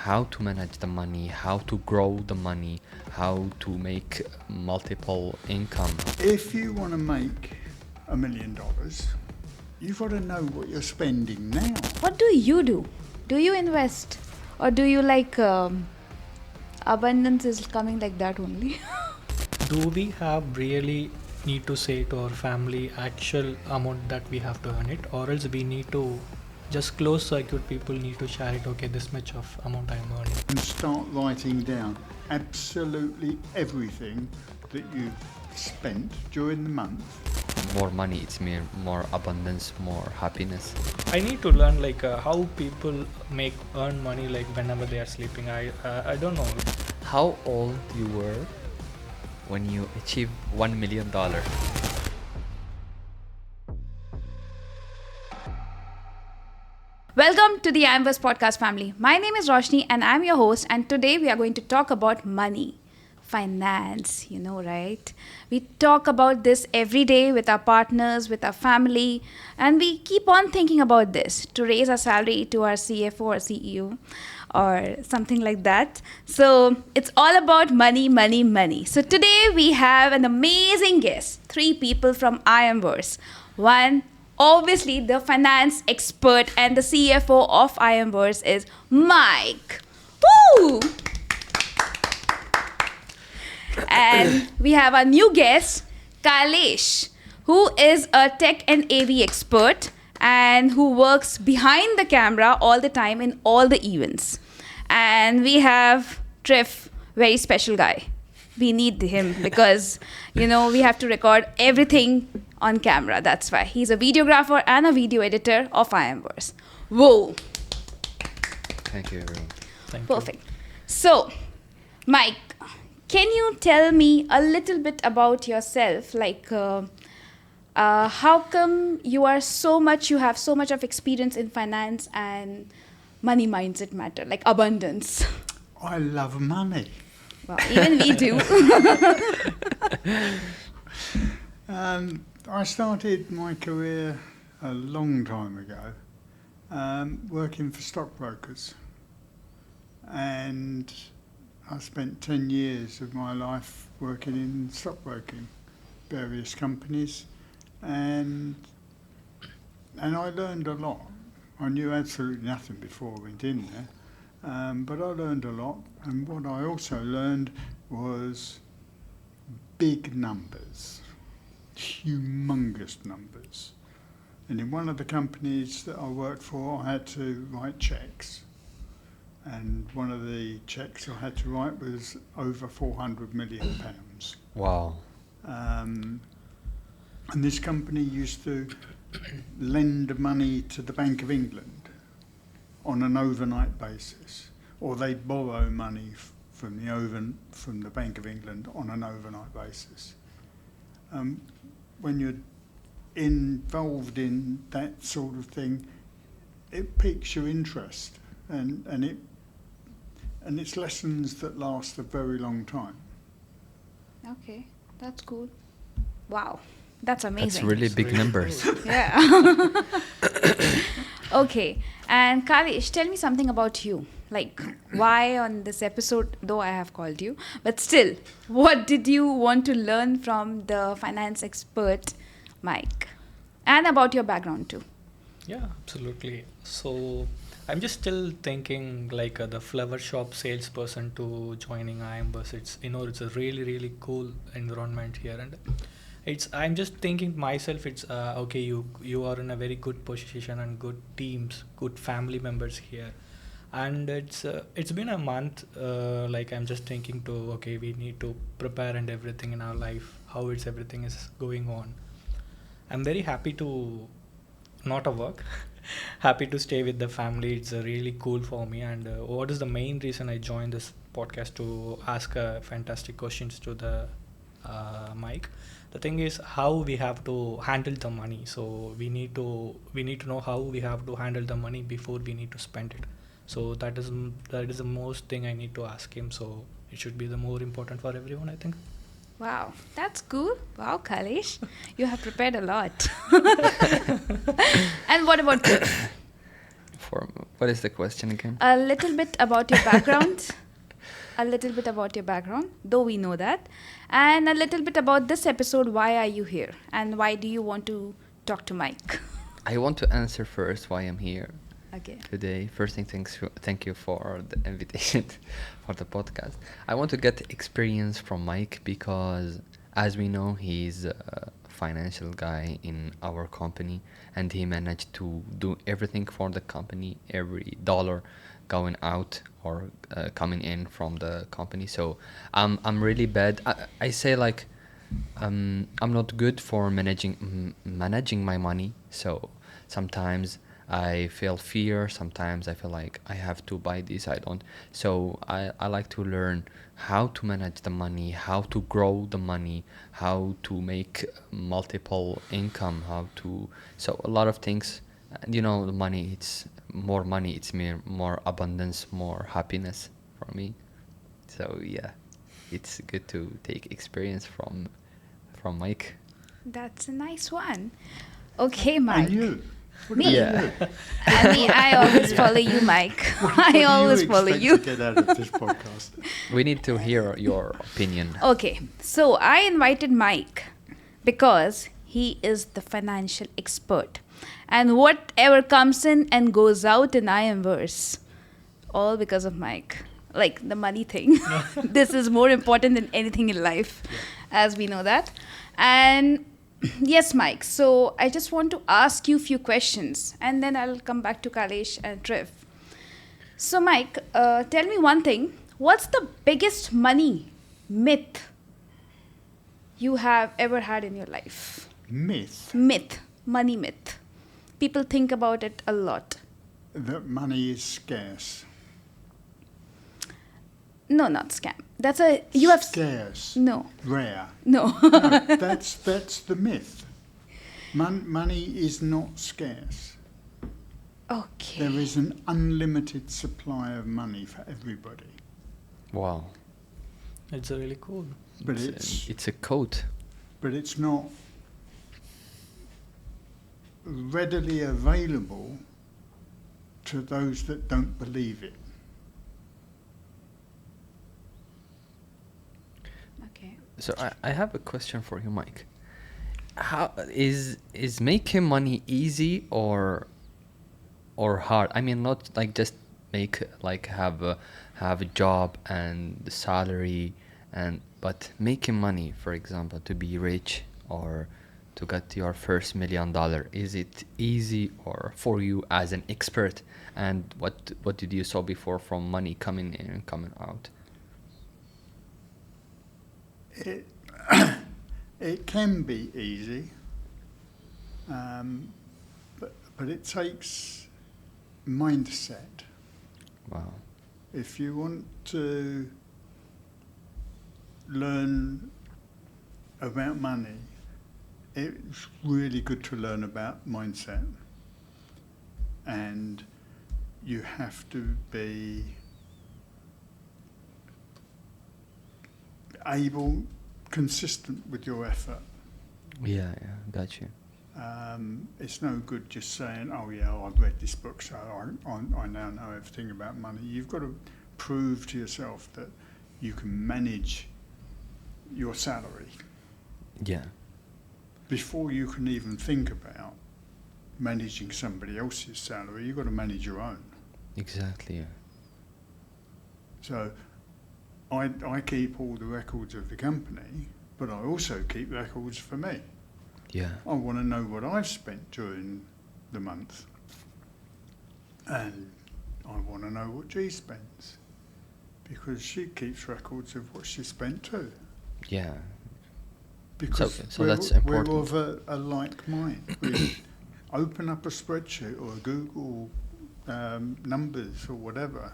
how to manage the money, how to grow the money, how to make multiple income. If you want to make $1 million, you've got to know what you're spending now. What do? Do you invest? Or do you abundance is coming like that only? Do we have really need to say to our family actual amount that we have to earn it, or else we need to just close circuit, people need to share it, okay, this much of amount I'm earning. And start writing down absolutely everything that you've spent during the month. More money, it's more abundance, more happiness. I need to learn how people earn money whenever they are sleeping. I don't know. How old you were when you achieved $1 million? Welcome to the Iamverse Podcast family. My name is Roshni and I'm your host, and today we are going to talk about money, finance, right? We talk about this every day with our partners, with our family, and we keep on thinking about this to raise our salary to our CFO or CEO or something like that. So it's all about money, money, money. So today we have an amazing guest, 3 people from Iamverse. One, obviously, the finance expert and the CFO of Iamverse is Mike. Woo! And we have our new guest, Kailesh, who is a tech and AV expert and who works behind the camera all the time in all the events. And we have Triff, very special guy. We need him because, we have to record everything on camera. That's why. He's a videographer and a video editor of Iamverse. Whoa. Thank you, everyone. Thank you. Perfect. So, Mike, can you tell me a little bit about yourself? How come you have so much of experience in finance and money mindset matter, like abundance? I love money. Well, even we do. I started my career a long time ago working for stockbrokers, and I spent 10 years of my life working in stockbroking, various companies, and I learned a lot. I knew absolutely nothing before I went in there, but I learned a lot, and what I also learned was big numbers, humongous numbers. And in one of the companies that I worked for, I had to write cheques. And one of the cheques I had to write was over £400 million. Wow. And this company used to lend money to the Bank of England on an overnight basis, or they'd borrow money from the Bank of England on an overnight basis. When you're involved in that sort of thing, it piques your interest, and it's lessons that last a very long time. Okay, that's cool. Wow, that's amazing. That's really big numbers. Yeah. Okay, and Kailesh, tell me something about you. Why on this episode, though I have called you, but still, what did you want to learn from the finance expert, Mike? And about your background too. Yeah, absolutely. So I'm just still thinking the flower shop salesperson to joining Iamverse. It's a really, really cool environment here, and I'm just thinking myself, okay, you are in a very good position and good teams, good family members here, and it's been a month. I'm just thinking okay, we need to prepare and everything in our life, how everything is going on. I'm very happy to not work, happy to stay with the family. It's really cool for me. And what is the main reason I joined this podcast? To ask fantastic questions to the Mike. The thing is how we have to handle the money. So we need to know how we have to handle the money before we need to spend it. So that is the most thing I need to ask him. So it should be the more important for everyone, I think. Wow, that's cool. Wow, Kailesh, you have prepared a lot. And what about you? What is the question again? A little bit about your background. A little bit about your background, though we know that. And a little bit about this episode. Why are you here? And why do you want to talk to Mike? I want to answer first why I'm here Okay. today. First thing, thank you for the invitation for the podcast. I want to get experience from Mike because, as we know, he's a financial guy in our company, and he managed to do everything for the company, every dollar going out or coming in from the company. So I'm really bad. I say like I'm not good for managing my money. So sometimes I feel fear. Sometimes I feel like I have to buy this. I don't. So I like to learn how to manage the money, how to grow the money, how to make multiple income, so a lot of things. And the money, it's more abundance, more happiness for me. So yeah, it's good to take experience from Mike. That's a nice one. Okay, Mike. And you? What Me? about Yeah. you? I always follow you, Mike. What do I always you follow expect you. to get out of this podcast? We need to hear your opinion. Okay, so I invited Mike because he is the financial expert. And whatever comes in and goes out in Iamverse, all because of Mike. Like the money thing. This is more important than anything in life, as we know that. And yes, Mike, so I just want to ask you a few questions and then I'll come back to Kailesh and Triff. So, Mike, tell me one thing. What's the biggest money myth you have ever had in your life? Myth Myth, money myth. People think about it a lot. that money is scarce. No, not scam. That's a you have Scarce. no, Rare. no. No, that's the myth. Money is not scarce. Okay. There is an unlimited supply of money for everybody. Wow, It's really cool. But it's a quote. but it's not readily available to those that don't believe it. Okay. So I have a question for you, Mike. How is making money easy or hard? I mean, not like just have a job and the salary but making money, for example, to be rich or to get your first $1 million. Is it easy or for you as an expert? And what did you saw before from money coming in and coming out? It can be easy, but it takes mindset. Wow. If you want to learn about money, it's really good to learn about mindset. And you have to be consistent with your effort. Yeah, got you. It's no good just saying, oh yeah, I've read this book, so I now know everything about money. You've got to prove to yourself that you can manage your salary Yeah. before you can even think about managing somebody else's salary. You've got to manage your own. Exactly. Yeah. So I keep all the records of the company, but I also keep records for me. Yeah. I want to know what I've spent during the month, and I want to know what G spends, because she keeps records of what she spent too. Yeah. Because So that's important. we're of a like mind. We open up a spreadsheet or a Google numbers or whatever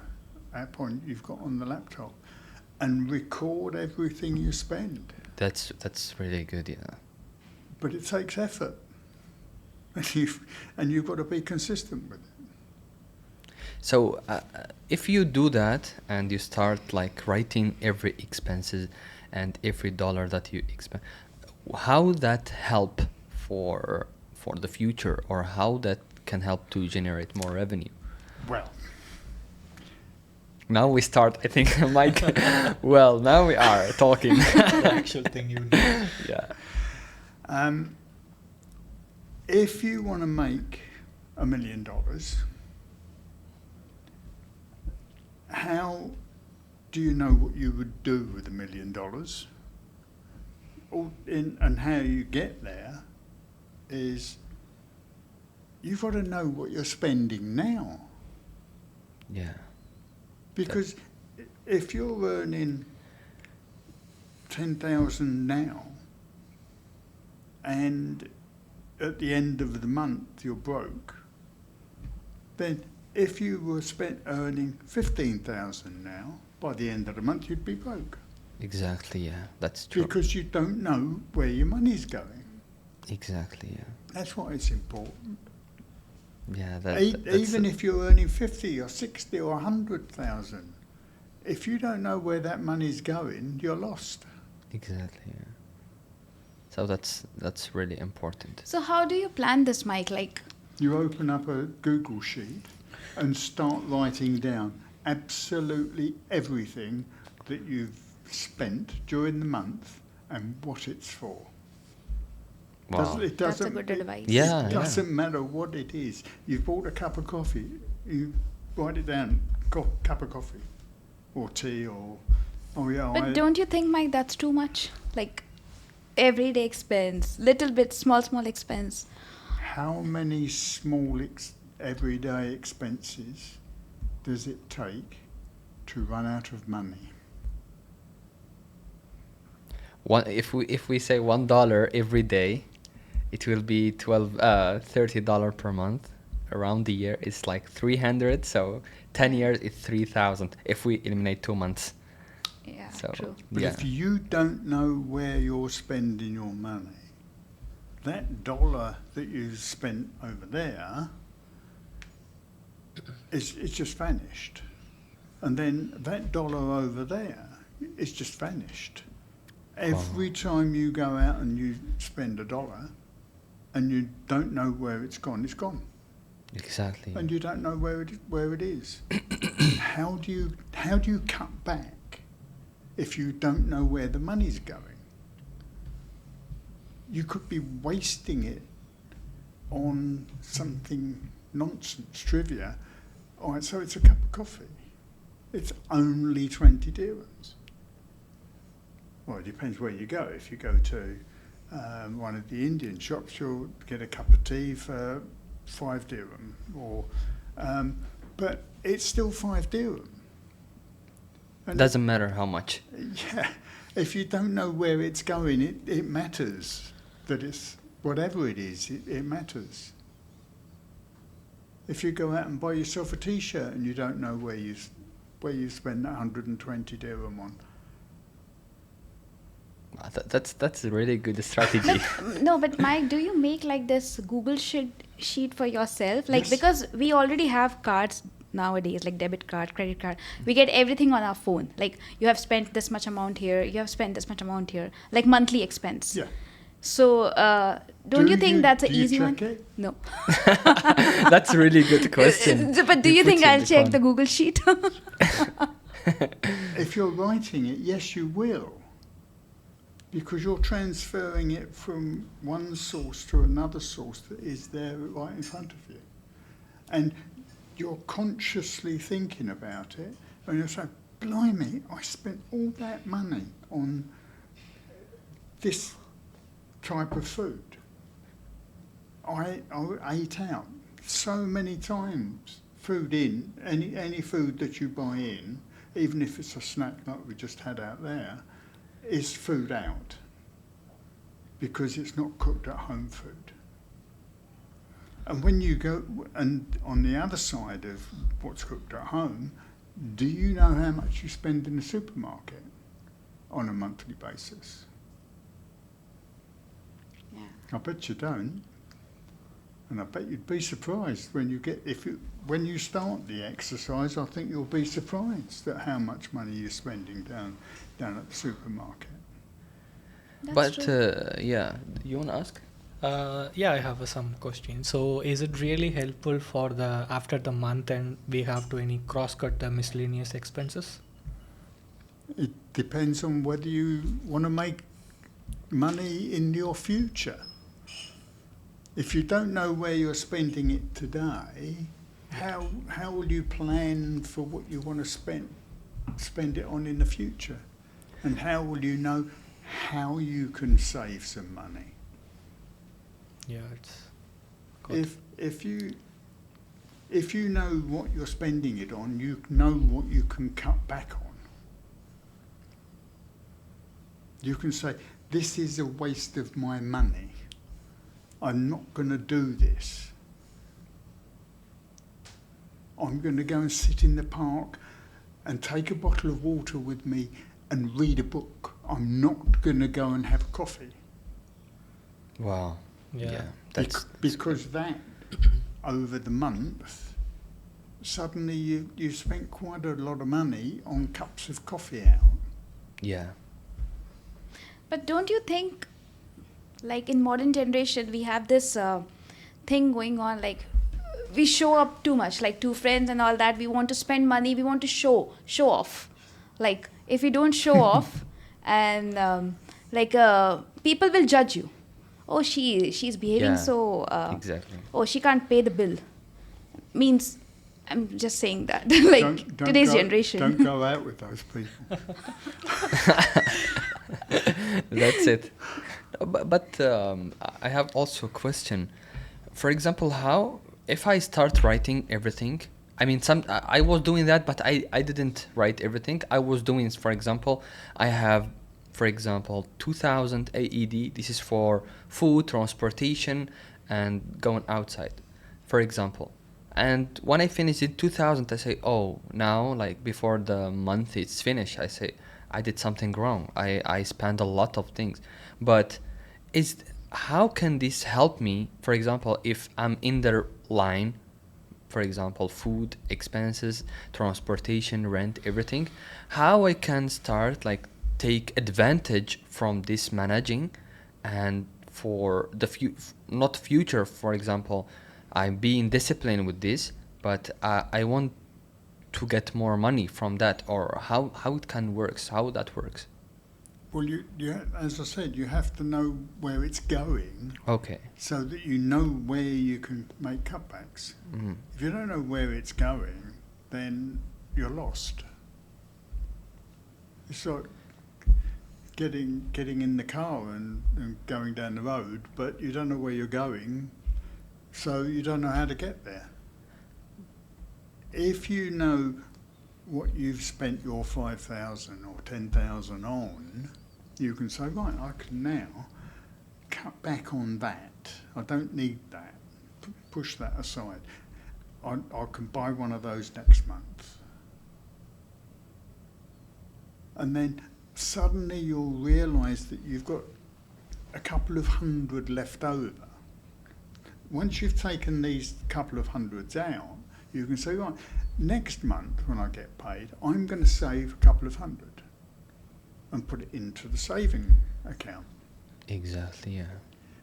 app point you've got on the laptop, and record everything you spend. That's really good. Yeah. But it takes effort, and you've got to be consistent with it. So if you do that and you start like writing every expenses and every dollar that you expend, how that help for the future, or how that can help to generate more revenue? Well, Now we start, I think, Mike. Well, now we are talking. The actual thing you know. Yeah. if you want to make $1 million, how do you know what you would do with $1 million? And how you get there is you've got to know what you're spending now. Yeah. Because if you're earning 10,000 now, and at the end of the month you're broke, then if you were earning 15,000 now, by the end of the month you'd be broke. Exactly, yeah. That's true. Because you don't know where your money's going. Exactly, yeah. That's why it's important. Yeah, Even if you're earning 50 or 60 or 100,000, if you don't know where that money's going, you're lost. Exactly, yeah. So that's really important. So how do you plan this, Mike? Like, You open up a Google sheet and start writing down absolutely everything that you've spent during the month and what it's for. Wow. It that's a doesn't, good advice. Yeah. It doesn't matter what it is. You've bought a cup of coffee, you write it down, cup of coffee or tea or, oh yeah. But don't you think, Mike, that's too much? Like, everyday expense, little bit, small expense. How many small everyday expenses does it take to run out of money? If we say $1 every day, it will be $30 per month. Around the year, it's like 300. So 10 years is 3,000. If we eliminate 2 months. Yeah, So true. But yeah, if you don't know where you're spending your money, that dollar that you spent over there it's just vanished. And then that dollar over there is just vanished. Every time you go out and you spend $1 and you don't know where it's gone, it's gone. exactly. And you don't know where it is. How do you cut back if you don't know where the money's going? You could be wasting it on something nonsense, trivia. All right, so it's a cup of coffee. It's only 20 dirhams. Well, it depends where you go. If you go to one of the Indian shops, you'll get a cup of tea for 5 dirham, but it's still 5 dirham. And Doesn't matter how much. yeah, if you don't know where it's going, it matters that it's whatever it is. It matters. If you go out and buy yourself a T-shirt and you don't know where you spend 120 dirham on. That's a really good strategy. No, but Mike, do you make like this Google sheet for yourself? Like, Yes. because we already have cards nowadays, like debit card, credit card. We get everything on our phone. Like, you have spent this much amount here, you have spent this much amount here, like monthly expense. Yeah. So, don't you think that's an do you easy one? check it? No. That's a really good question. But do you You think put in I'll the check con. the Google sheet? If you're writing it, yes, you will. Because you're transferring it from one source to another source that is there right in front of you. And you're consciously thinking about it, and you're saying, blimey, I spent all that money on this type of food. I ate out so many times. Food in, any food that you buy in, even if it's a snack like we just had out there, is food out because it's not cooked at home food. And when you go, and on the other side of what's cooked at home, do you know how much you spend in the supermarket on a monthly basis? Yeah. I bet you don't. And I bet you'd be surprised when when you start the exercise. I think you'll be surprised at how much money you're spending down at the supermarket. That's But true. yeah, you want to ask? Yeah, I have some questions. So, is it really helpful for the after the month and we have to any cross cut the miscellaneous expenses? It depends on whether you want to make money in your future. If you don't know where you're spending it today, how will you plan for what you want to spend it on in the future? And how will you know how you can save some money? Yeah, it's good. If you know what you're spending it on, you know what you can cut back on. You can say, this is a waste of my money. I'm not going to do this. I'm going to go and sit in the park and take a bottle of water with me and read a book. I'm not going to go and have coffee. Wow. Yeah. That's Because that, over the month, suddenly you spent quite a lot of money on cups of coffee out. yeah. But don't you think, like in modern generation, we have this thing going on, like we show up too much, like to friends and all that. We want to spend money. We want to show off. Like if we don't show off, and people will judge you. Oh, she's behaving Yeah, so. Exactly. Oh, she can't pay the bill. Means, I'm just saying that. Like Don't today's go, generation. Don't go out with those people. That's it. But I have also a question. For example, how if I start writing everything? I mean, I was doing that, but I didn't write everything. I was doing, for example, I have, for example, 2,000 AED. This is for food, transportation, and going outside, for example. And when I finish it 2,000, I say, oh, now, like before the month is finished, I say, I did something wrong. I spent a lot of things. But how can this help me, for example, if I'm in the line, for example, food, expenses, transportation, rent, everything, how I can start, like, take advantage from this managing, and for the not future, for example, I'm being disciplined with this, but I want to get more money from that, or how it can works, how that works. Well, as I said, you have to know where it's going Okay. so that you know where you can make cutbacks. Mhm. If you don't know where it's going, then you're lost. It's like getting in the car and going down the road, but you don't know where you're going, so you don't know how to get there. If you know what you've spent your 5,000 or 10,000 on, you can say, right, I can now cut back on that. I don't need that. Push that aside. I can buy one of those next month. And then suddenly you'll realise that you've got a couple of hundred left over. Once you've taken these couple of hundreds out, you can say, right, next month when I get paid, I'm going to save a couple of hundred and put it into the saving account. Exactly, yeah.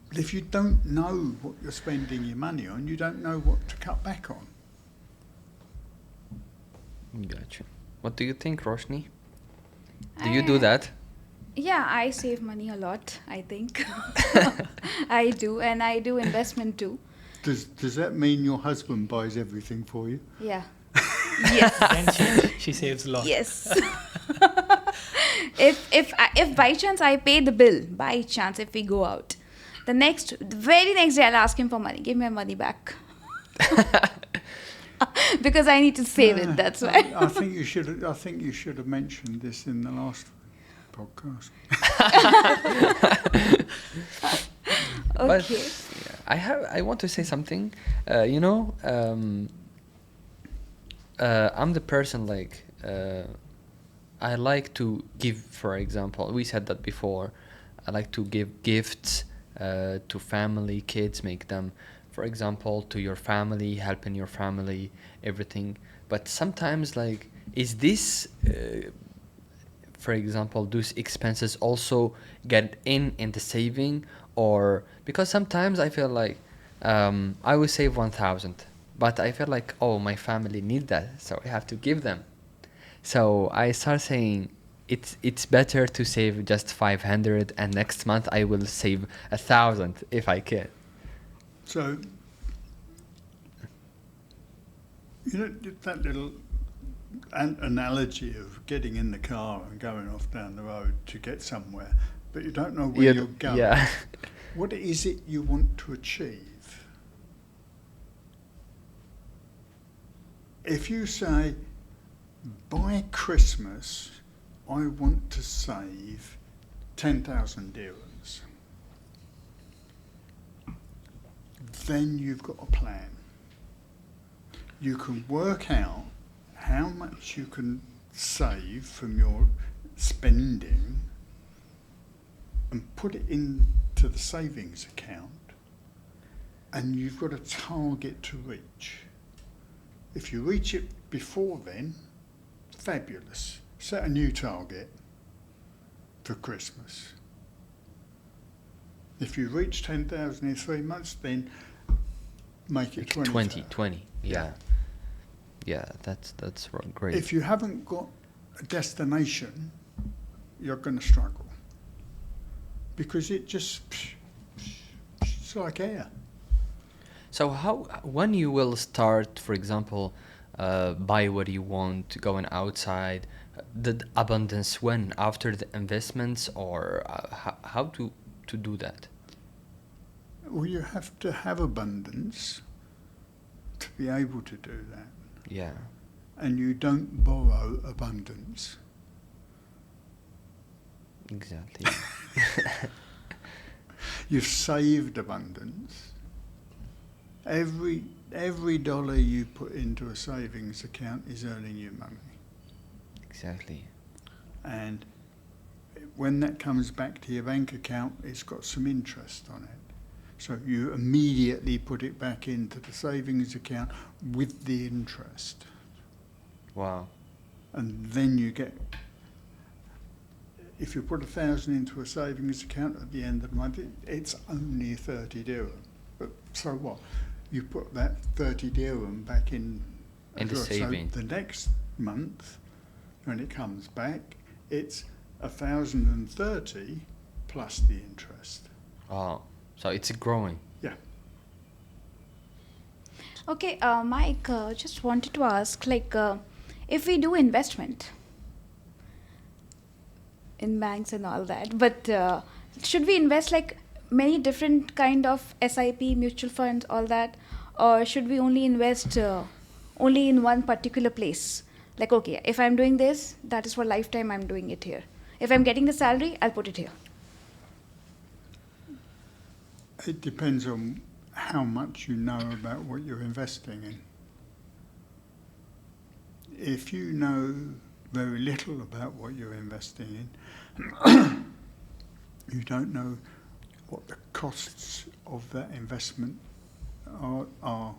But if you don't know what you're spending your money on, you don't know what to cut back on. Gotcha. What do you think, Roshni? Do you do that? Yeah, I save money a lot, I think. I do, and I do investment too. Does that mean your husband buys everything for you? Yeah. Yes. Then she saves a lot. Yes. If by chance I pay the bill, by chance if we go out, the very next day I'll ask him for money. Give me my money back. Because I need to save it. That's why. I think you should have mentioned this in the last podcast. But Okay. yeah, I want to say something. I'm the person, like, I like to give, for example, we said that before, I like to give gifts to family, kids, make them, for example, to your family, helping your family, everything. But sometimes, like, is this, for example, those expenses also get in the saving, Or because sometimes I feel like I will save 1,000, but I feel like, oh, my family need that, so I have to give them. So I start saying it's better to save just 500, and next month I will save 1,000 if I can. So, you know, that little analogy of getting in the car and going off down the road to get somewhere, but you don't know where you're going. Yeah. What is it you want to achieve? If you say, by Christmas, I want to save 10,000 dirhams, then you've got a plan. You can work out how much you can save from your spending and put it into the savings account, and you've got a target to reach. If you reach it before then, fabulous. Set a new target for Christmas. If you reach 10,000 in 3 months, then make it 20,000. 20. Yeah. Yeah, that's great. If you haven't got a destination, you're going to struggle. Because it's like air. So when you will start, for example, buy what you want, going outside, the abundance when? After the investments, or how to do that? Well, you have to have abundance to be able to do that. Yeah. And you don't borrow abundance. Exactly. You've saved abundance. Every dollar you put into a savings account is earning you money. Exactly. And when that comes back to your bank account, it's got some interest on it. So you immediately put it back into the savings account with the interest. Wow. And then you get, if you put 1,000 into a savings account at the end of the month, it's only 30 dirham. But so what? You put that 30 dirham back in the saving. So the next month, when it comes back, it's 1,030 plus the interest. Wow. So it's growing. Yeah. Okay, Mike, just wanted to ask, if we do investment in banks and all that, but should we invest many different kind of SIP, mutual funds, all that, or should we only invest only in one particular place? Okay, if I'm doing this, that is for lifetime, I'm doing it here. If I'm getting the salary, I'll put it here. It depends on how much you know about what you're investing in. If you know very little about what you're investing in, you don't know what the costs of that investment are.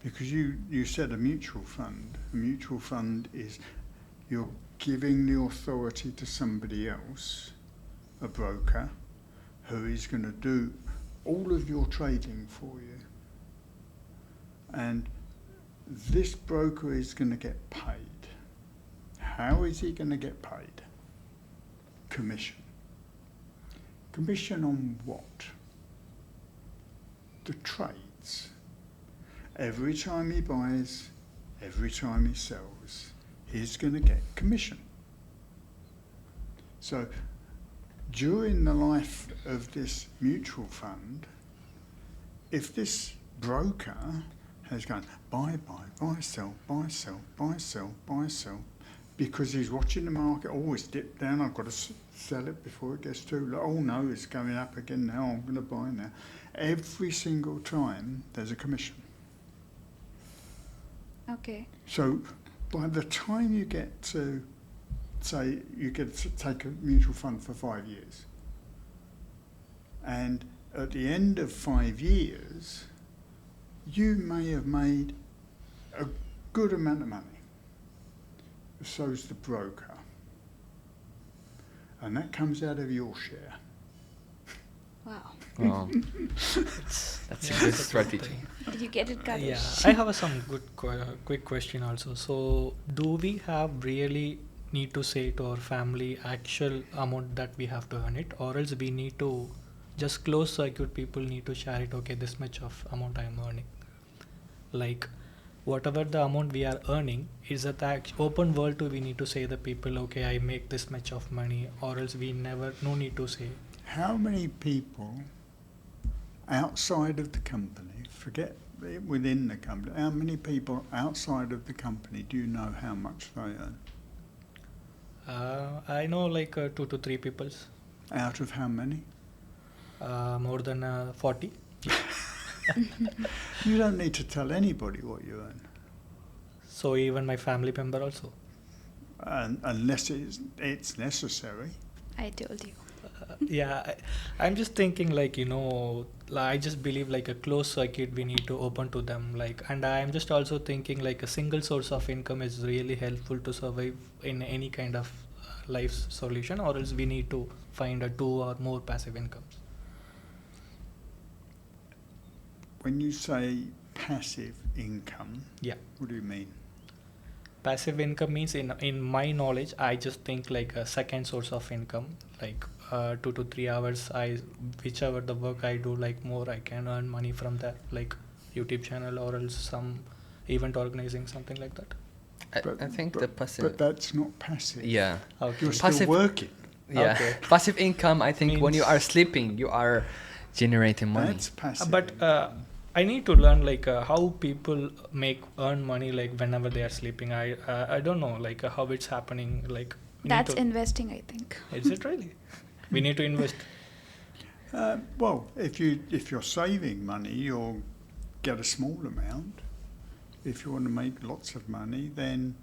Because you said a mutual fund. A mutual fund is you're giving the authority to somebody else, a broker, who is going to do all of your trading for you. And this broker is going to get paid. How is he going to get paid? Commission. Commission on what? The trades. Every time he buys, every time he sells, he's going to get commission. So during the life of this mutual fund, if this broker has gone buy, sell, buy, sell, buy, sell, buy, sell, because he's watching the market, always dip down, I've got to sell it before it gets too low, oh no, it's going up again now, I'm going to buy now. Every single time there's a commission. Okay. So by the time you get to, say, you get to take a mutual fund for 5 years, and at the end of 5 years, you may have made a good amount of money. So's the broker. And that comes out of your share. Wow. That's a good strategy. Did you get it, Kailesh? Yeah, I have some good quick question also. So, do we have really need to say to our family actual amount that we have to earn it, or else we need to just close circuit people need to share it? Okay, this much of amount I am earning. Like, whatever the amount we are earning is at the open world. To we need to say the people, okay, I make this much of money, or else we never no need to say. How many people outside of the company, forget within the company, how many people outside of the company do you know how much they earn? I know like 2 to 3 peoples. Out of how many? More than 40. You don't need to tell anybody what you earn, So even my family member also. unless it's necessary. I told you. Yeah, I'm just thinking like I just believe like a closed circuit we need to open to them, like, and I'm just also thinking like a single source of income is really helpful to survive in any kind of life solution, or else we need to find a 2 or more passive incomes. When you say passive income, Yeah. what do you mean? Passive income means in my knowledge, I just think like a second source of income, like 2 to 3 hours. Whichever the work I do, like more, I can earn money from that, like YouTube channel or else some event organizing, something like that. I think the passive. But that's not passive. Yeah. Okay. You're still Passive- working. Yeah. Okay. Passive income. I think when you Means- are sleeping, you are generating money. That's passive. But I need to learn like how people earn money like whenever they are sleeping. I don't know like how it's happening. Like we need That's to- investing, I think. Is it really? We need to invest. Well, if you're saving money, you'll get a small amount. If you want to make lots of money, then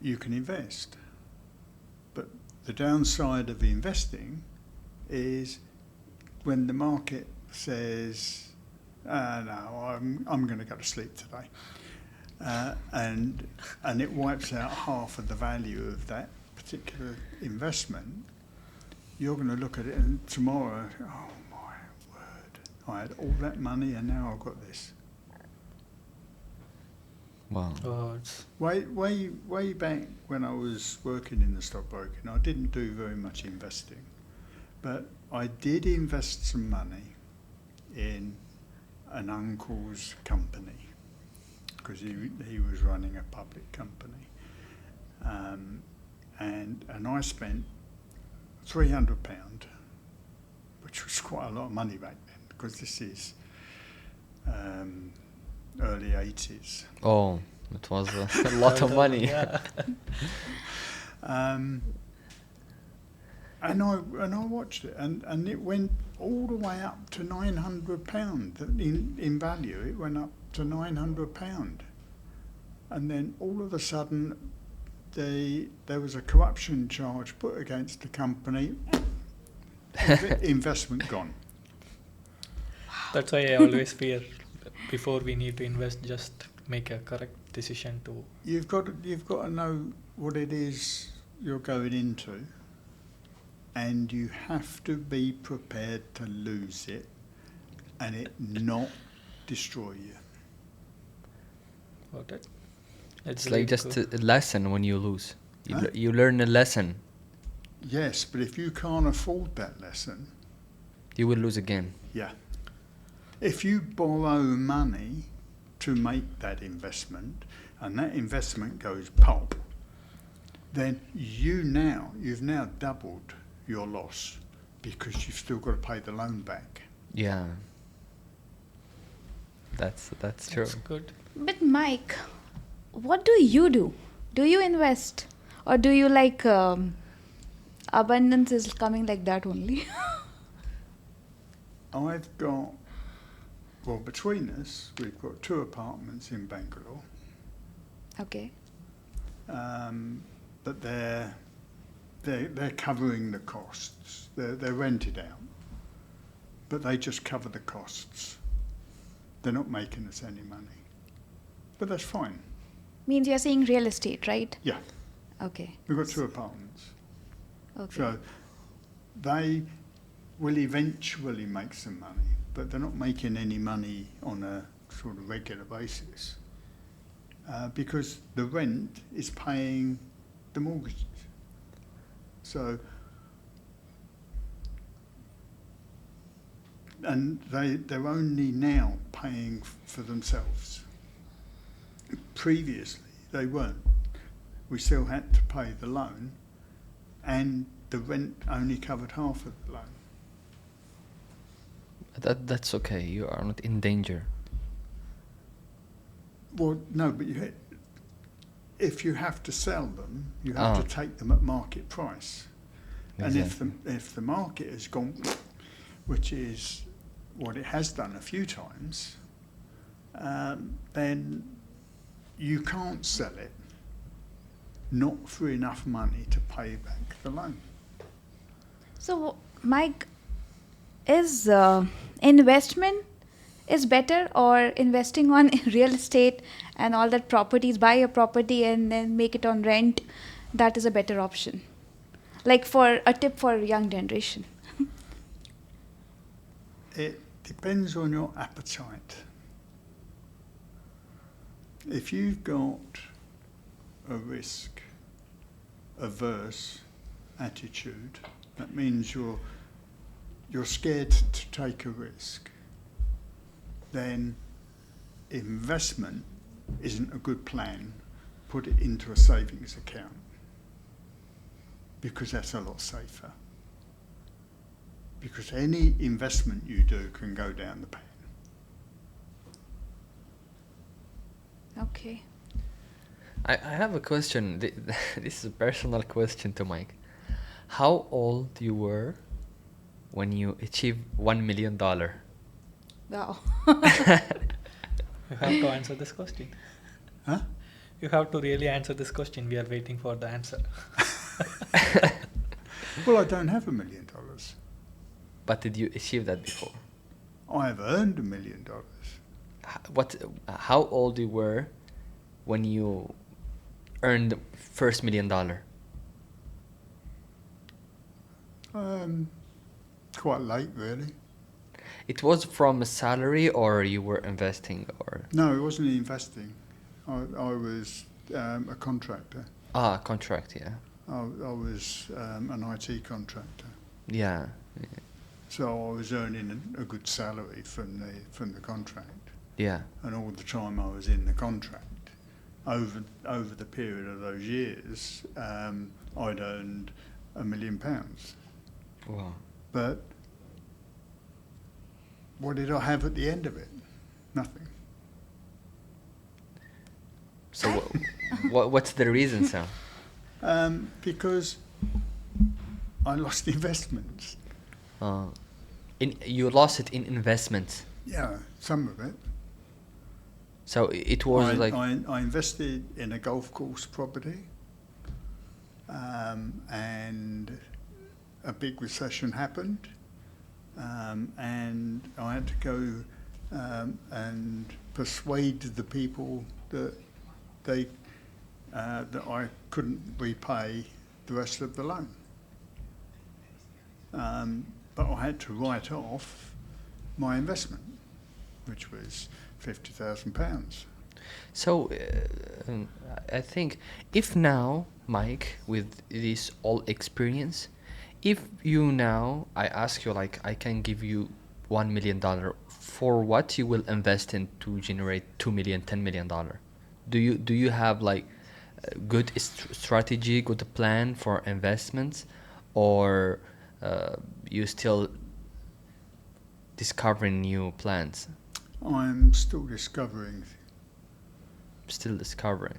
you can invest. But the downside of investing is when the market says, "No, I'm going to go to sleep today," and it wipes out half of the value of that particular investment. You're going to look at it and tomorrow, oh my word, I had all that money and now I've got this. Wow. It's Way back when I was working in the stockbroking, I didn't do very much investing, but I did invest some money in an uncle's company because he was running a public company, and I spent £300, which was quite a lot of money back then because this is early 80s. Oh, it was a lot of money. Yeah. And I watched it, and it went all the way up to £900 in value. It went up to £900, and then all of a sudden, there was a corruption charge put against the company. Investment gone. That's why I always fear before we need to invest, just make a correct decision to. You've got to know what it is you're going into, and you have to be prepared to lose it, and it not destroy you. What it? It's really like just cool. a lesson when you lose. Huh? You learn a lesson. Yes, but if you can't afford that lesson, You will lose again. yeah. If you borrow money to make that investment, and that investment goes pulp, then you've now doubled your loss because you've still got to pay the loan back. Yeah. That's true. That's good. But Mike, what do you do? Do you invest? Or do you like abundance is coming like that only? I've got, well, between us, we've got 2 apartments in Bangalore, Okay. but they're covering the costs. They're rented out, but they just cover the costs. They're not making us any money, but that's fine. Means you're saying real estate, right? Yeah, Okay. we've got 2 apartments, Okay. so they will eventually make some money, but they're not making any money on a sort of regular basis because the rent is paying the mortgages. So, and they're only now paying for themselves. Previously, they weren't. We still had to pay the loan, and the rent only covered half of the loan. That's okay. You are not in danger. Well, no, but if you have to sell them, you have to take them at market price. Exactly. And if the market has gone, which is what it has done a few times, then you can't sell it not for enough money to pay back the loan. So, Mike, is investment is better, or investing on real estate and all that properties, buy a property and then make it on rent, that is a better option? Like, for a tip for young generation. It depends on your appetite. If you've got a risk averse attitude, that means you're scared to take a risk, then investment isn't a good plan. Put it into a savings account, because that's a lot safer. Because any investment you do can go down the pan. Okay. I have a question. This is a personal question to Mike. How old you were when you achieved $1 million? Wow. You have to answer this question. Huh? You have to really answer this question. We are waiting for the answer. Well, I don't have $1 million. But did you achieve that before? I have earned $1 million. How old you were when you earned the first $1 million? Quite late, really. It was from a salary, or you were investing, or No, it wasn't investing. I was a contractor. contract, yeah. I was an IT contractor. Yeah. So I was earning a good salary from the contract. Yeah. And all the time I was in the contract, over the period of those years, I'd earned £1 million. Wow. But what did I have at the end of it? Nothing. So what's the reason, Sam? Because I lost investments. You lost it in investments. Yeah, some of it. So it was I invested in a golf course property, and a big recession happened, and I had to go and persuade the people that that I couldn't repay the rest of the loan. But I had to write off my investment, which was £50,000. So I think if now, Mike, with this all experience, if you now, I ask you, like, I can give you $1 million, for what you will invest in to generate $2 million, $10 million? Do you have like a good strategy, good plan for investments, or you still discovering new plans? I'm still discovering. Still discovering.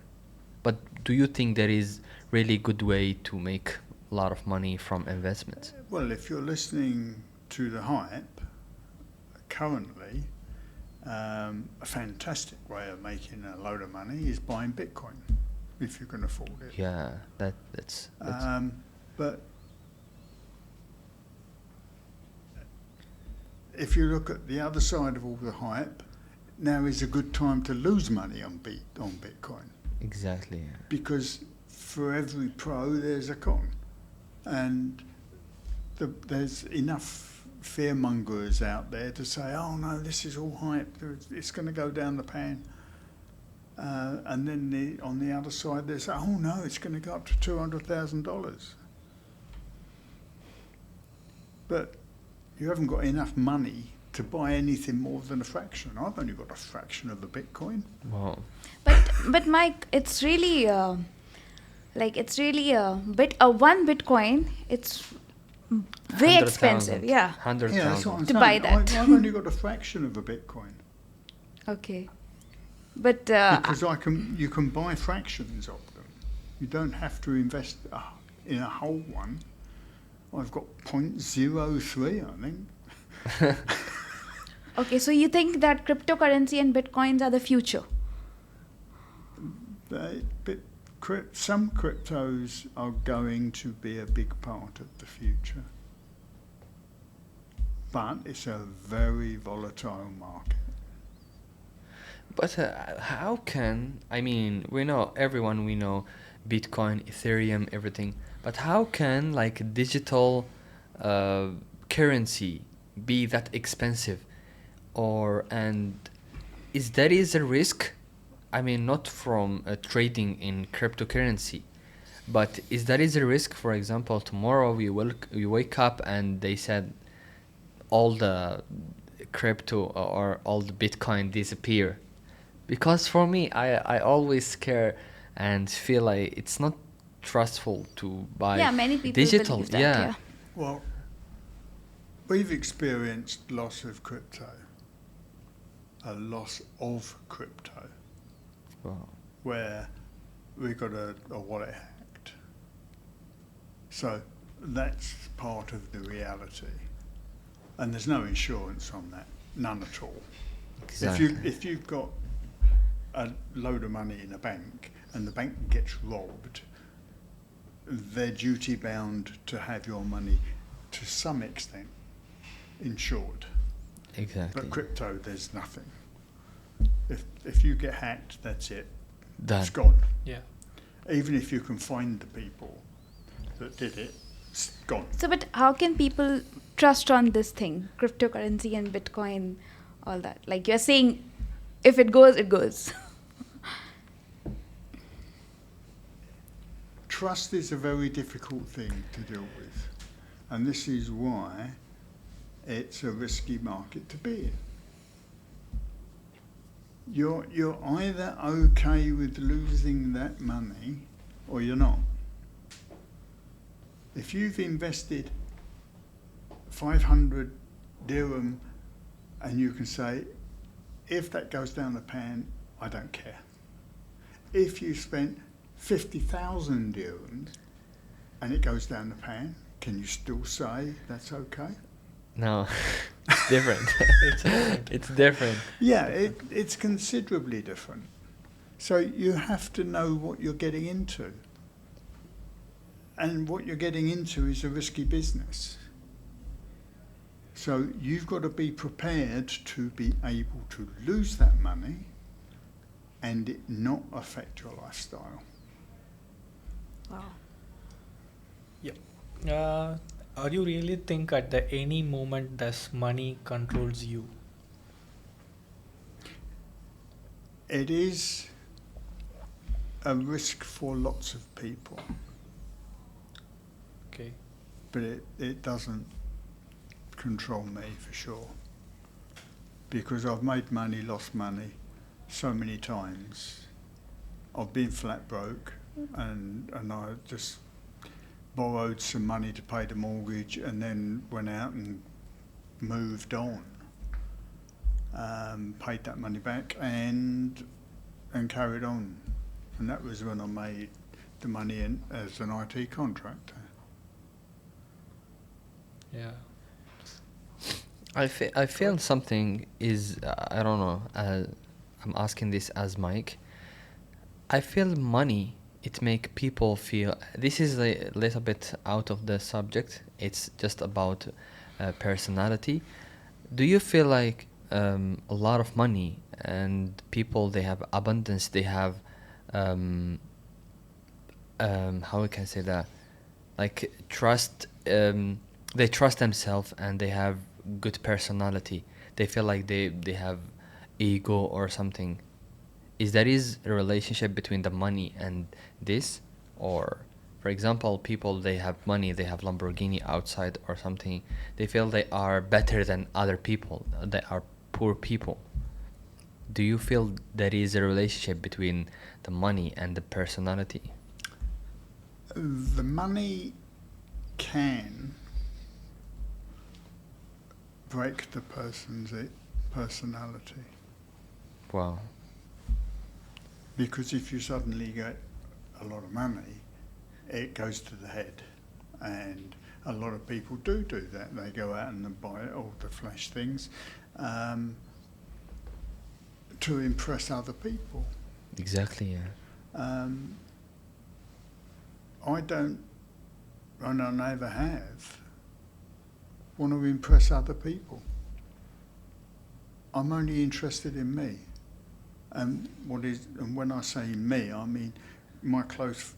But do you think there is really good way to make a lot of money from investments? Well, if you're listening to the hype, currently, a fantastic way of making a load of money is buying Bitcoin, if you can afford it. Yeah, that's But if you look at the other side of all the hype, now is a good time to lose money on Bitcoin. exactly. Because for every pro, there's a con. And there's enough fearmongers out there to say, oh no, this is all hype, it's going to go down the pan. And then on the other side they say, oh no, it's going to go up to $200,000. But you haven't got enough money to buy anything more than a fraction. I've only got a fraction of a Bitcoin. Wow. But Mike, it's really one Bitcoin. It's way 100,000. expensive. Yeah. 100,000. Yeah, that's what I'm To saying. buy that. I've only got a fraction of a Bitcoin. Okay. But Because you can buy fractions of them. You don't have to invest in a whole one. I've got 0.03, I think. okay, so you think that cryptocurrency and bitcoins are the future? Some cryptos are going to be a big part of the future. But it's a very volatile market. But how can, I mean, we know Bitcoin, Ethereum, everything, but how can like digital currency be that expensive? And there is a risk, I mean, not from trading in cryptocurrency, but there is a risk, for example, tomorrow we wake up and they said all the crypto or all the Bitcoin disappear. Because for me, I always scare and feel like it's not trustful to buy Many people digital. believe that. Yeah. Well, we've experienced loss of crypto. A loss of crypto. Wow. Where we got a wallet hacked. So that's part of the reality. And there's no insurance on that, none at all. Exactly. If you've got a load of money in a bank and the bank gets robbed, they're duty bound to have your money to some extent insured. Exactly. But crypto, there's nothing. If you get hacked, that's it. Done. It's gone. Yeah. Even if you can find the people that did it, it's gone. So, but how can people trust on this thing, cryptocurrency and Bitcoin, all that? Like you're saying, if it goes, it goes. Trust is a very difficult thing to deal with. And this is why it's a risky market to be in. You're either okay with losing that money or you're not. If you've invested 500 dirham and you can say, if that goes down the pan, I don't care. If you spent 50,000 dirhams and it goes down the pan, can you still say that's okay? No, it's different. It's different. Yeah, it's considerably different. So you have to know what you're getting into. And what you're getting into is a risky business. So you've got to be prepared to be able to lose that money and it not affect your lifestyle. Wow. Yeah. Or you really think at any moment this money controls you? It is a risk for lots of people, Okay. but it doesn't control me for sure. Because I've made money, lost money so many times. I've been flat broke and I just borrowed some money to pay the mortgage and then went out and moved on. Paid that money back and carried on. And that was when I made the money as an IT contractor. Yeah. I feel something is, I don't know, I'm asking this as Mike. I feel money, it make people feel, this is a little bit out of the subject, it's just about personality. Do you feel like a lot of money and people, they have abundance, they have, how we can say that, like trust, they trust themselves and they have good personality. They feel like they have ego or something. Is there is a relationship between the money and this? Or, for example, people, they have money, they have Lamborghini outside or something, they feel they are better than other people, they are poor people. Do you feel there is a relationship between the money and the personality? The money can break the person's personality. Wow. Because if you suddenly get a lot of money, it goes to the head. And a lot of people do that. They go out and buy all the flash things to impress other people. Exactly, yeah. I don't, and I never have, want to impress other people. I'm only interested in me. And when I say me, I mean my close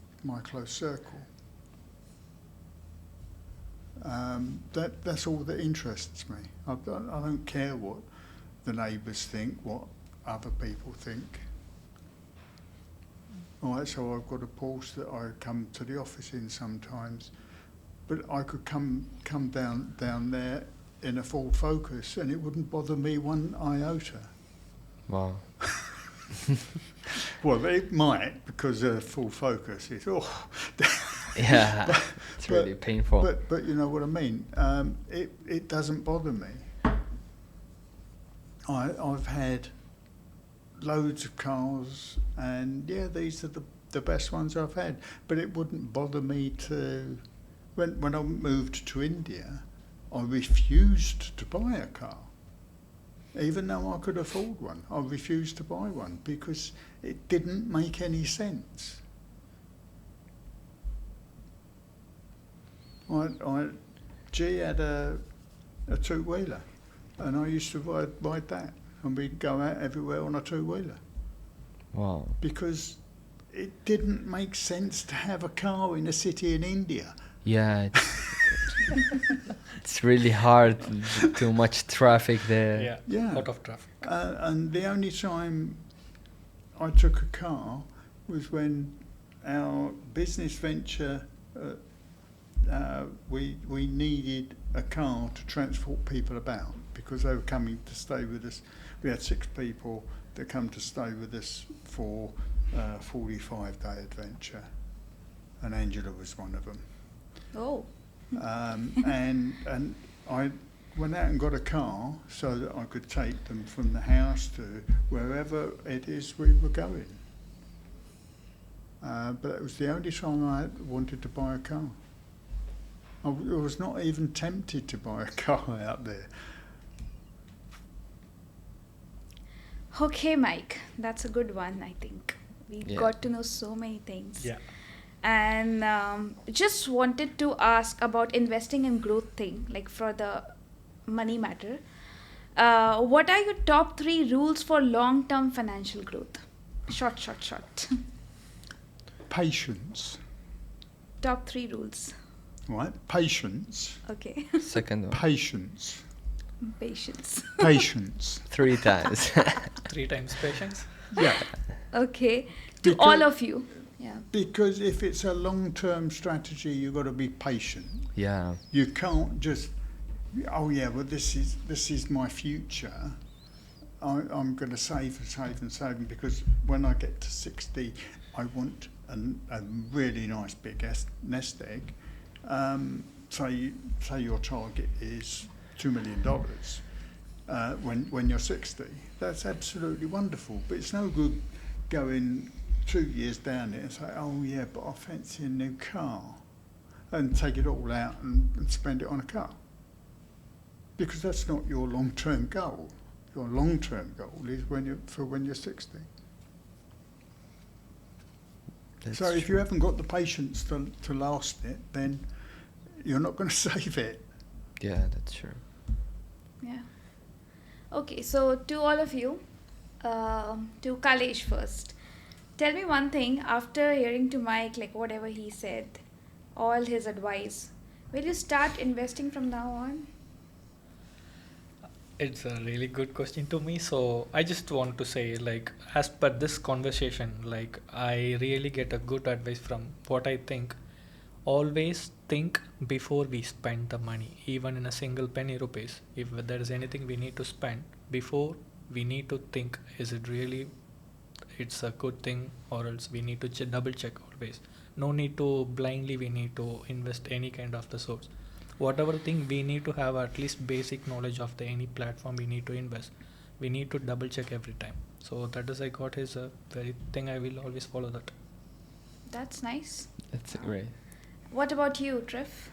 circle. That's all that interests me. I don't care what the neighbours think, what other people think. All right, so I've got a Porsche that I come to the office in sometimes, but I could come down there in a full Focus, and it wouldn't bother me one iota. Wow. Well, it might, because a full Focus is Yeah, it's really painful. But you know what I mean. It doesn't bother me. I've had loads of cars, and yeah, these are the best ones I've had. But it wouldn't bother me to. When I moved to India, I refused to buy a car. Even though I could afford one, I refused to buy one because it didn't make any sense. G had a two-wheeler, and I used to ride that, and we'd go out everywhere on a two-wheeler. Wow. Because it didn't make sense to have a car in a city in India. Yeah, it's really hard. Too much traffic there. Yeah. A lot of traffic. And the only time I took a car was when our business venture, we needed a car to transport people about because they were coming to stay with us. We had 6 people that come to stay with us for a 45-day adventure, and Angela was one of them. Oh. And I went out and got a car so that I could take them from the house to wherever it is we were going. But it was the only time I wanted to buy a car. I was not even tempted to buy a car out there. Okay, Mike, that's a good one, I think. We Yeah. got to know so many things. Yeah. And just wanted to ask about investing and growth thing, like for the money matter. What are your top 3 rules for long-term financial growth? Short. Patience, Top 3 rules. right? Patience, Okay. Second one. patience, Patience. patience. 3 times. 3 times patience. Yeah. Okay. To Because- all of you. Yeah. Because if it's a long-term strategy, you've got to be patient. Yeah. You can't just, oh yeah, well this is my future. I'm going to save and save because when I get to 60, I want a really nice big nest egg. Say your target is $2 million when you're 60. That's absolutely wonderful, but it's no good going 2 years down it and say, oh yeah, but I fancy a new car, and take it all out and spend it on a car. Because that's not your long-term goal. Your long-term goal is when you're 60. That's So if true. you haven't got the patience to last it, then you're not going to save it. Yeah, that's true. Yeah. Okay, so to all of you, to Kailesh first. Tell me one thing, after hearing to Mike, like whatever he said, all his advice, will you start investing from now on? It's a really good question to me. So I just want to say, like, as per this conversation, like, I really get a good advice from what I think. Always think before we spend the money, even in a single penny rupees. If there is anything we need to spend, before we need to think, is it really it's a good thing, or else we need to double check always. No need to blindly we need to invest any kind of the source. Whatever thing we need to have at least basic knowledge of the any platform we need to invest. We need to double check every time. So that is I got is a very thing I will always follow that. That's nice. That's great. What about you, Triff?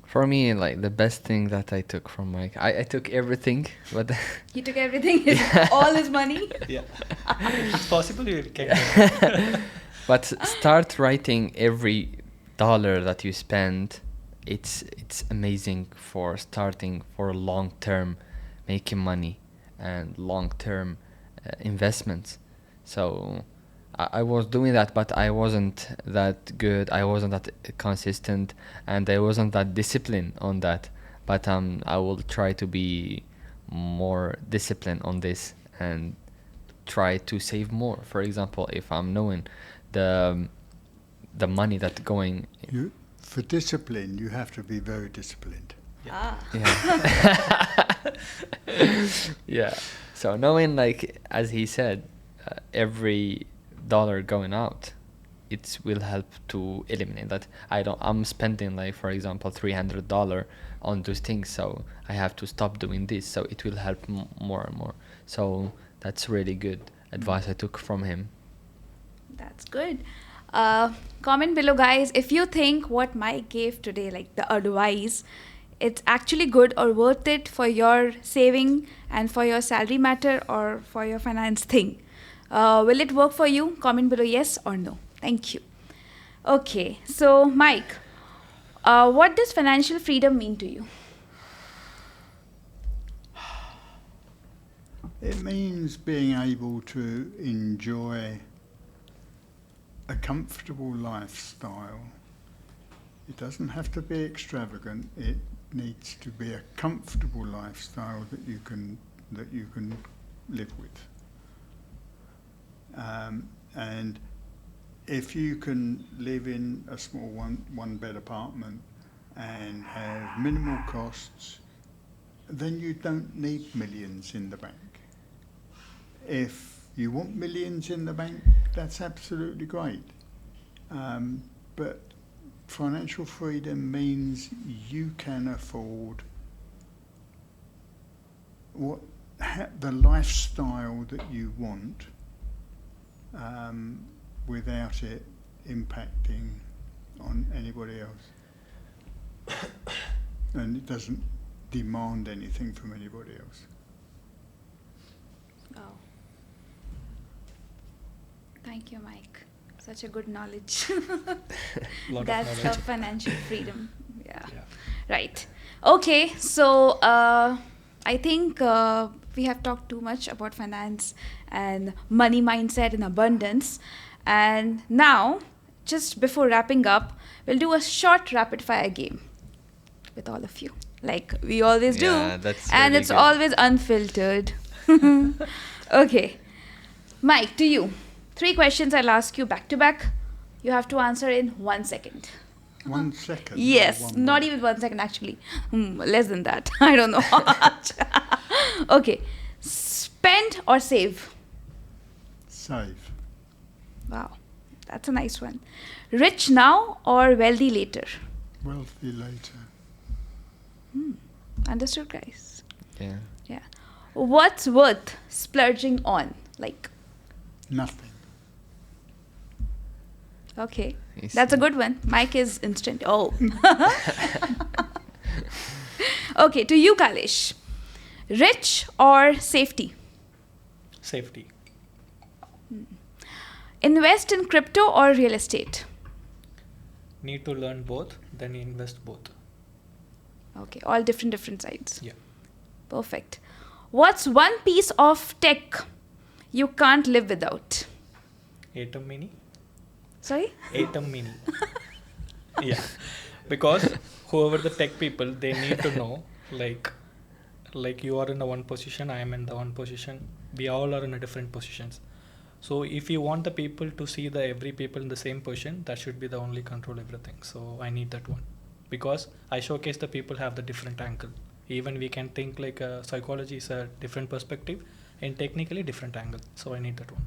For me, like the best thing that I took from Mike, I took everything, but He took everything, all his money. Yeah. If it's possible, you can. but start writing every dollar that you spend. It's amazing for starting for long term making money and long term investments. So I was doing that, but I wasn't that good. I wasn't that consistent, and I wasn't that disciplined on that. But I will try to be more disciplined on this and try to save more. For example, if I'm knowing the money that's going. For discipline, you have to be very disciplined. Ah. Yeah. Yeah. So knowing, like as he said, every dollar going out, it will help to eliminate that. I'm spending, like, for example, $300 on those things, so I have to stop doing this, so it will help more and more. So that's really good advice I took from him. That's good. Comment below, guys, if you think what Mike gave today, like the advice, it's actually good or worth it for your saving and for your salary matter or for your finance thing. Will it work for you? Comment below yes or no. Thank you. Okay, so Mike, what does financial freedom mean to you? It means being able to enjoy a comfortable lifestyle. It doesn't have to be extravagant. It needs to be a comfortable lifestyle that you can live with. And if you can live in a small one bed apartment and have minimal costs, then you don't need millions in the bank. If you want millions in the bank, that's absolutely great. But financial freedom means you can afford the lifestyle that you want, without it impacting on anybody else. And it doesn't demand anything from anybody else. Oh. Thank you, Mike. Such a good knowledge. That's knowledge. financial freedom. Yeah. Yeah. Right. Okay. So I think we have talked too much about finance and money mindset and abundance. And now, just before wrapping up, we'll do a short rapid fire game with all of you, like we always do. Yeah, that's and really it's good. always unfiltered. Okay. Mike, to you. 3 questions I'll ask you back to back. You have to answer in 1 second. 1 second? Yes, or one not word? even 1 second actually. Less than that. I don't know how much. Okay. Spend or save? Save. Wow, that's a nice one. Rich now or wealthy later? Wealthy later. Understood, guys? Yeah. Yeah. What's worth splurging on? Like, Nothing. okay. Easy. That's a good one. Mike is instant. Oh. Okay, to you, Kailesh. Rich or safety? Safety. Invest in crypto or real estate? Need to learn both, then invest both. Okay, all different sides. Yeah. Perfect. What's one piece of tech you can't live without? Atom Mini. Sorry? Atom Mini. Yeah. Because whoever the tech people, they need to know, like like you are in the one position, I am in the one position, we all are in a different positions. So if you want the people to see the every people in the same position, that should be the only control everything. So I need that one, because I showcase the people have the different angle. Even we can think like psychology is a different perspective and technically different angle. So I need that one.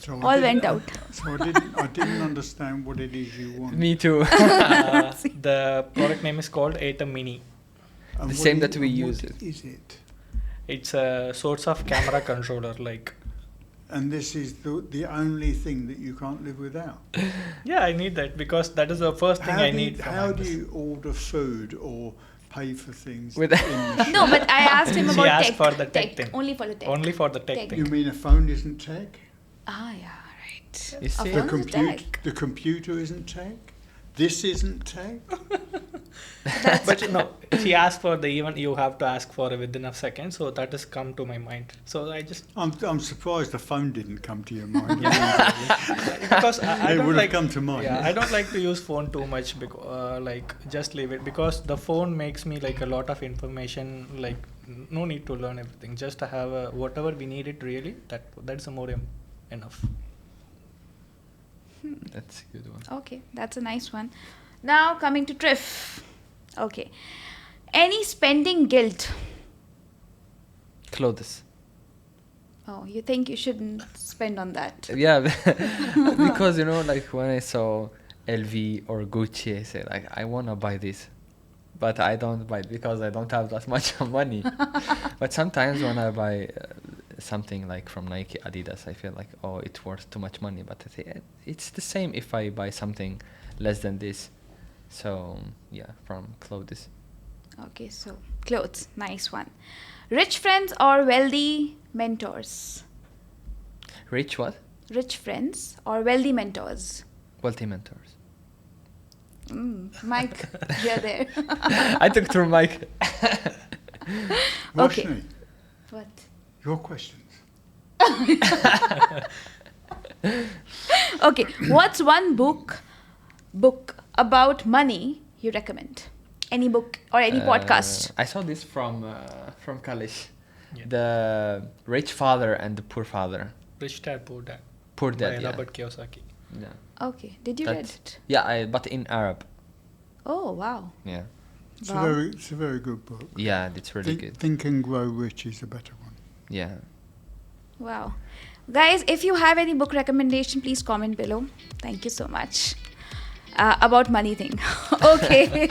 So All went out. So I didn't understand what it is you want. Me too. The product name is called Atom Mini. And The what same is- that we and use what it. is it? It's a source of camera controller. Like, And this is the only thing that you can't live without. yeah, I need that because that is the first thing I need. From How do Iamverse. you order food or pay for things With- in the No, but I asked him She about asked tech. for the tech thing. Only for the tech. Only for the tech Tech. thing. You mean a phone isn't tech? Ah, yeah, right. You see? A phone is tech. The computer isn't tech? This isn't tech? But no, she asked for the even you have to ask for it within a second, so that has come to my mind. So I just I'm surprised the phone didn't come to your mind. because I It don't would have like come to mind. yeah, I don't like to use phone too much because like just leave it because the phone makes me like a lot of information. Like no need to learn everything. Just to have whatever we need it really. That's more enough. That's a good one. Okay, that's a nice one. Now coming to Triff. Okay. Any spending guilt? Clothes. Oh, you think you shouldn't spend on that? Yeah, because like when I saw LV or Gucci, I say like I wanna buy this, but I don't buy it because I don't have that much money. But sometimes when I buy something like from Nike, Adidas, I feel like it's worth too much money. But I say it's the same if I buy something less than this. So yeah, from clothes. Okay, so clothes, nice one. Rich friends or wealthy mentors? Rich what? Rich friends or wealthy mentors? Wealthy mentors. Mike, you're there. I took through Mike. Okay. Roshni, What? your questions. Okay, what's one book about money you recommend? Any book or any podcast? I saw this from Kailesh. Yeah. The Rich Father and the Poor Father. Rich Dad Poor Dad Poor by Dad, yeah. Robert Kiyosaki. Yeah. Okay, did you read That's- it? Yeah, but in Arab. Oh, wow. Yeah. It's Wow. a very good book. Yeah, it's really Think, good. Think and Grow Rich is a better one. Yeah. Wow. Guys, if you have any book recommendation, please comment below. Thank you so much. About money thing. Okay.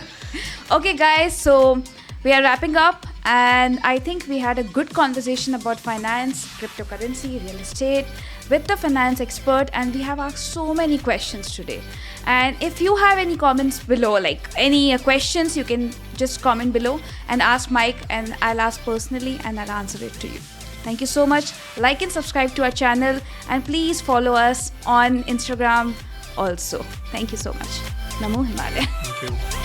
Okay, guys. So we are wrapping up. And I think we had a good conversation about finance, cryptocurrency, real estate with the finance expert. And we have asked so many questions today. And if you have any comments below, like any questions, you can just comment below and ask Mike, and I'll ask personally and I'll answer it to you. Thank you so much. Like and subscribe to our channel, and please follow us on Instagram also. Thank you so much. Namo Himalaya. Thank you.